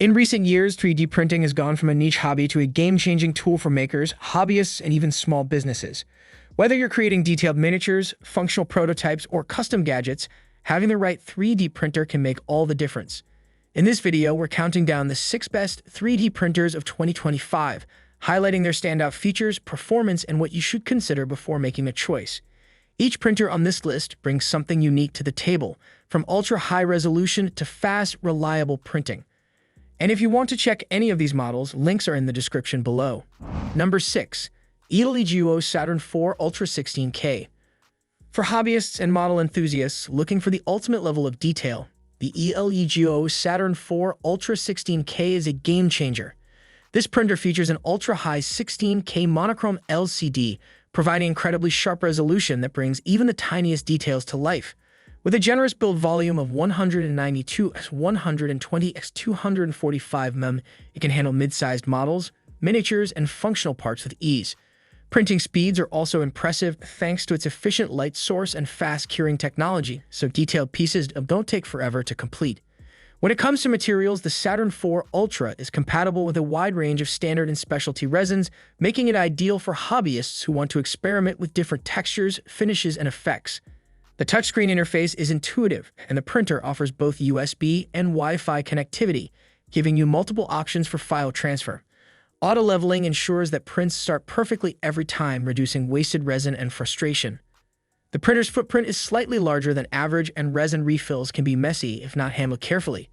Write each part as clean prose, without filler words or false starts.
In recent years, 3D printing has gone from a niche hobby to a game-changing tool for makers, hobbyists, and even small businesses. Whether you're creating detailed miniatures, functional prototypes, or custom gadgets, having the right 3D printer can make all the difference. In this video, we're counting down the 6 best 3D printers of 2025, highlighting their standout features, performance, and what you should consider before making a choice. Each printer on this list brings something unique to the table, from ultra-high resolution to fast, reliable printing. And if you want to check any of these models, links are in the description below. Number 6. ELEGOO Saturn 4 Ultra 16K. For hobbyists and model enthusiasts looking for the ultimate level of detail, the ELEGOO Saturn 4 Ultra 16K is a game-changer. This printer features an ultra-high 16K monochrome LCD, providing incredibly sharp resolution that brings even the tiniest details to life. With a generous build volume of 192 x 120 x 245 mm, it can handle mid-sized models, miniatures, and functional parts with ease. Printing speeds are also impressive thanks to its efficient light source and fast curing technology, so detailed pieces don't take forever to complete. When it comes to materials, the Saturn 4 Ultra is compatible with a wide range of standard and specialty resins, making it ideal for hobbyists who want to experiment with different textures, finishes, and effects. The touchscreen interface is intuitive, and the printer offers both USB and Wi-Fi connectivity, giving you multiple options for file transfer. Auto-leveling ensures that prints start perfectly every time, reducing wasted resin and frustration. The printer's footprint is slightly larger than average, and resin refills can be messy if not handled carefully.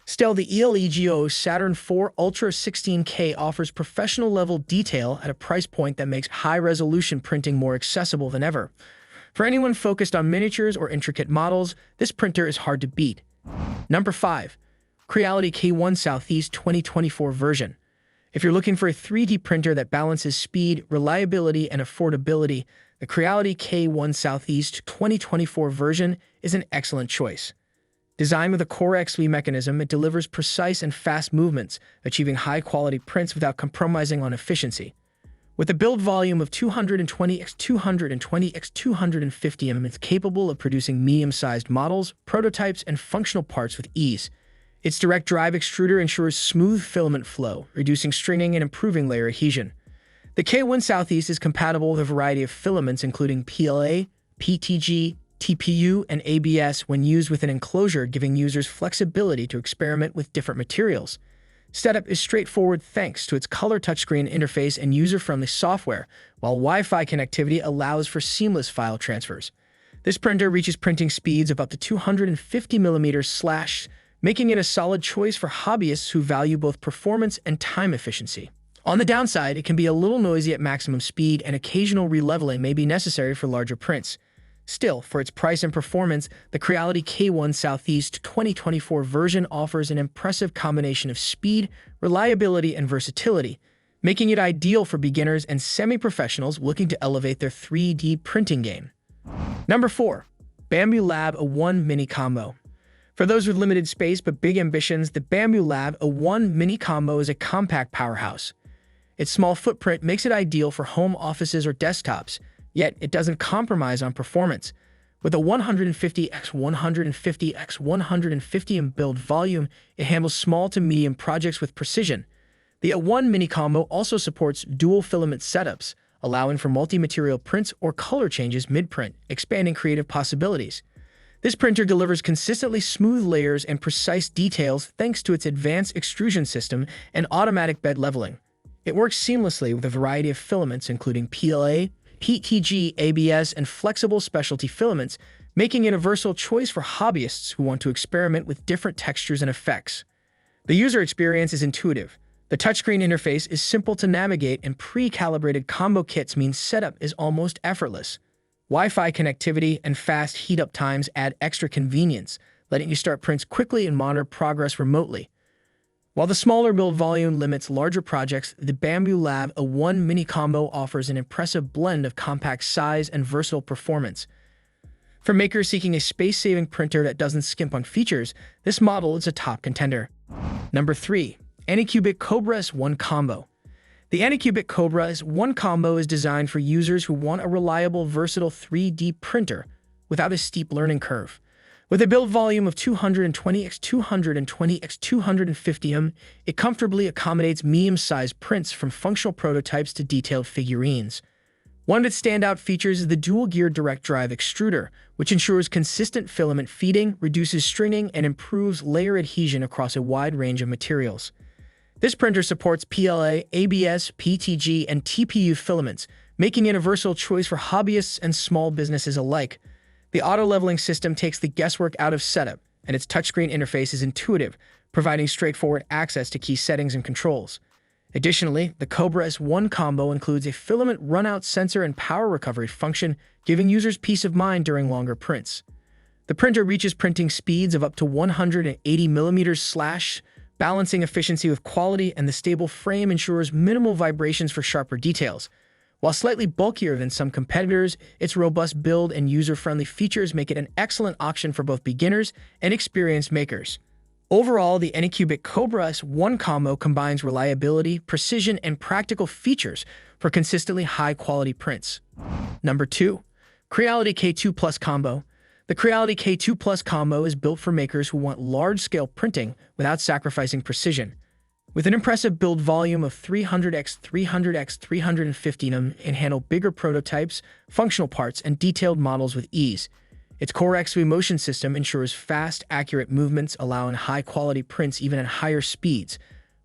Still, the ELEGOO Saturn 4 Ultra 16K offers professional-level detail at a price point that makes high-resolution printing more accessible than ever. For anyone focused on miniatures or intricate models, this printer is hard to beat. Number 5. Creality K1 SE 2024 version. If you're looking for a 3D printer that balances speed, reliability, and affordability, the Creality K1 SE 2024 version is an excellent choice. Designed with a Core XV mechanism, it delivers precise and fast movements, achieving high-quality prints without compromising on efficiency. With a build volume of 220 x 220 x 250 mm, it's capable of producing medium-sized models, prototypes, and functional parts with ease. Its direct drive extruder ensures smooth filament flow, reducing stringing and improving layer adhesion. The K1 SE is compatible with a variety of filaments including PLA, PTG, TPU, and ABS when used with an enclosure, giving users flexibility to experiment with different materials. Setup is straightforward thanks to its color touchscreen interface and user-friendly software, while Wi-Fi connectivity allows for seamless file transfers. This printer reaches printing speeds of up to 250 mm/, making it a solid choice for hobbyists who value both performance and time efficiency. On the downside, it can be a little noisy at maximum speed, and occasional releveling may be necessary for larger prints. Still, for its price and performance, the Creality K1 SE 2024 version offers an impressive combination of speed, reliability, and versatility, making it ideal for beginners and semi-professionals looking to elevate their 3D printing game. Number 4. Bambu Lab A1 Mini Combo. For those with limited space but big ambitions, the Bambu Lab A1 Mini Combo is a compact powerhouse. Its small footprint makes it ideal for home offices or desktops, yet it doesn't compromise on performance. With a 150 x 150 x 150 mm build volume, it handles small to medium projects with precision. The A1 Mini Combo also supports dual filament setups, allowing for multi-material prints or color changes mid-print, expanding creative possibilities. This printer delivers consistently smooth layers and precise details thanks to its advanced extrusion system and automatic bed leveling. It works seamlessly with a variety of filaments including PLA, PTG, ABS, and flexible specialty filaments, making it a versatile choice for hobbyists who want to experiment with different textures and effects. The user experience is intuitive. The touchscreen interface is simple to navigate, and pre-calibrated combo kits mean setup is almost effortless. Wi-Fi connectivity and fast heat-up times add extra convenience, letting you start prints quickly and monitor progress remotely. While the smaller build volume limits larger projects, the Bambu Lab A1 Mini Combo offers an impressive blend of compact size and versatile performance. For makers seeking a space-saving printer that doesn't skimp on features, this model is a top contender. Number 3. Anycubic Kobra S1 Combo. The Anycubic Kobra S1 Combo is designed for users who want a reliable, versatile 3D printer without a steep learning curve. With a build volume of 220 x 220 x 250 mm, it comfortably accommodates medium-sized prints from functional prototypes to detailed figurines. One of its standout features is the dual-gear direct drive extruder, which ensures consistent filament feeding, reduces stringing, and improves layer adhesion across a wide range of materials. This printer supports PLA, ABS, PTG, and TPU filaments, making it a versatile choice for hobbyists and small businesses alike. The auto-leveling system takes the guesswork out of setup, and its touchscreen interface is intuitive, providing straightforward access to key settings and controls. Additionally, the Kobra S1 combo includes a filament runout sensor and power recovery function, giving users peace of mind during longer prints. The printer reaches printing speeds of up to 180 mm/, balancing efficiency with quality, and the stable frame ensures minimal vibrations for sharper details. While slightly bulkier than some competitors, its robust build and user-friendly features make it an excellent option for both beginners and experienced makers. Overall, the Anycubic Kobra S1 combo combines reliability, precision, and practical features for consistently high-quality prints. Number 2. Creality K2 Plus Combo. The Creality K2 Plus combo is built for makers who want large-scale printing without sacrificing precision. With an impressive build volume of 300 x 300 x 350 mm, it can handle bigger prototypes, functional parts, and detailed models with ease. Its Core XV motion system ensures fast, accurate movements, allowing high-quality prints even at higher speeds,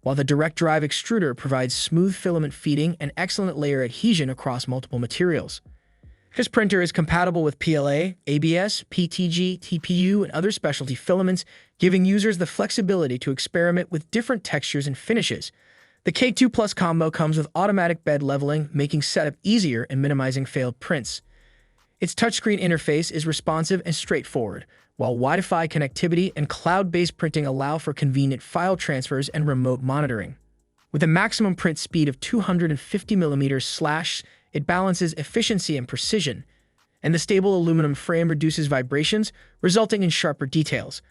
while the direct drive extruder provides smooth filament feeding and excellent layer adhesion across multiple materials. This printer is compatible with PLA, ABS, PTG, TPU, and other specialty filaments, giving users the flexibility to experiment with different textures and finishes. The K2 Plus combo comes with automatic bed leveling, making setup easier and minimizing failed prints. Its touchscreen interface is responsive and straightforward, while Wi-Fi connectivity and cloud-based printing allow for convenient file transfers and remote monitoring. With a maximum print speed of 250 mm/, it balances efficiency and precision, and the stable aluminum frame reduces vibrations, resulting in sharper details.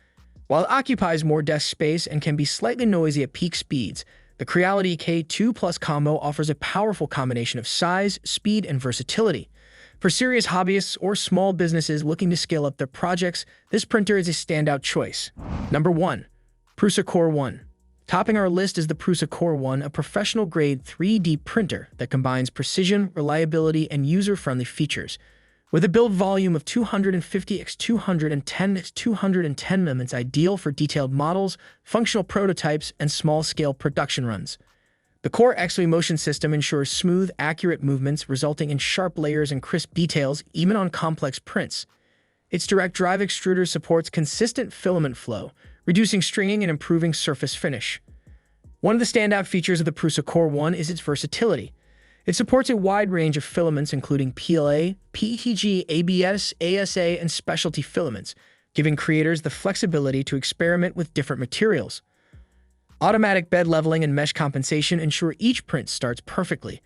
While it occupies more desk space and can be slightly noisy at peak speeds, the Creality K2 Plus combo offers a powerful combination of size, speed, and versatility. For serious hobbyists or small businesses looking to scale up their projects, this printer is a standout choice. Number 1. Prusa Core 1. Topping our list is the Prusa Core 1, a professional-grade 3D printer that combines precision, reliability, and user-friendly features. With a build volume of 250 x 210 x 210 mm, it's ideal for detailed models, functional prototypes, and small-scale production runs. The Core XV motion system ensures smooth, accurate movements, resulting in sharp layers and crisp details, even on complex prints. Its direct drive extruder supports consistent filament flow, reducing stringing and improving surface finish. One of the standout features of the Prusa Core 1 is its versatility. It supports a wide range of filaments including PLA, PETG, ABS, ASA, and specialty filaments, giving creators the flexibility to experiment with different materials. Automatic bed leveling and mesh compensation ensure each print starts perfectly,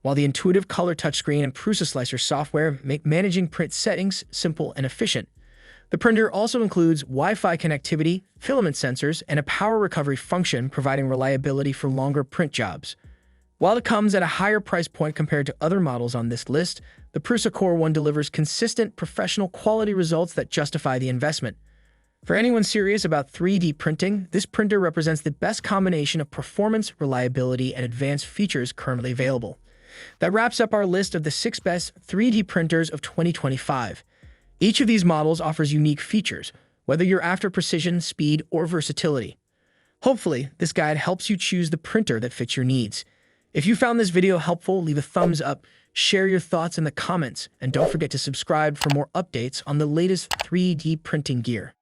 while the intuitive color touchscreen and Prusa Slicer software make managing print settings simple and efficient. The printer also includes Wi-Fi connectivity, filament sensors, and a power recovery function, providing reliability for longer print jobs. While it comes at a higher price point compared to other models on this list, the Prusa Core 1 delivers consistent, professional quality results that justify the investment. For anyone serious about 3D printing, this printer represents the best combination of performance, reliability, and advanced features currently available. That wraps up our list of the 6 best 3D printers of 2025. Each of these models offers unique features, whether you're after precision, speed, or versatility. Hopefully, this guide helps you choose the printer that fits your needs. If you found this video helpful, leave a thumbs up, share your thoughts in the comments, and don't forget to subscribe for more updates on the latest 3D printing gear.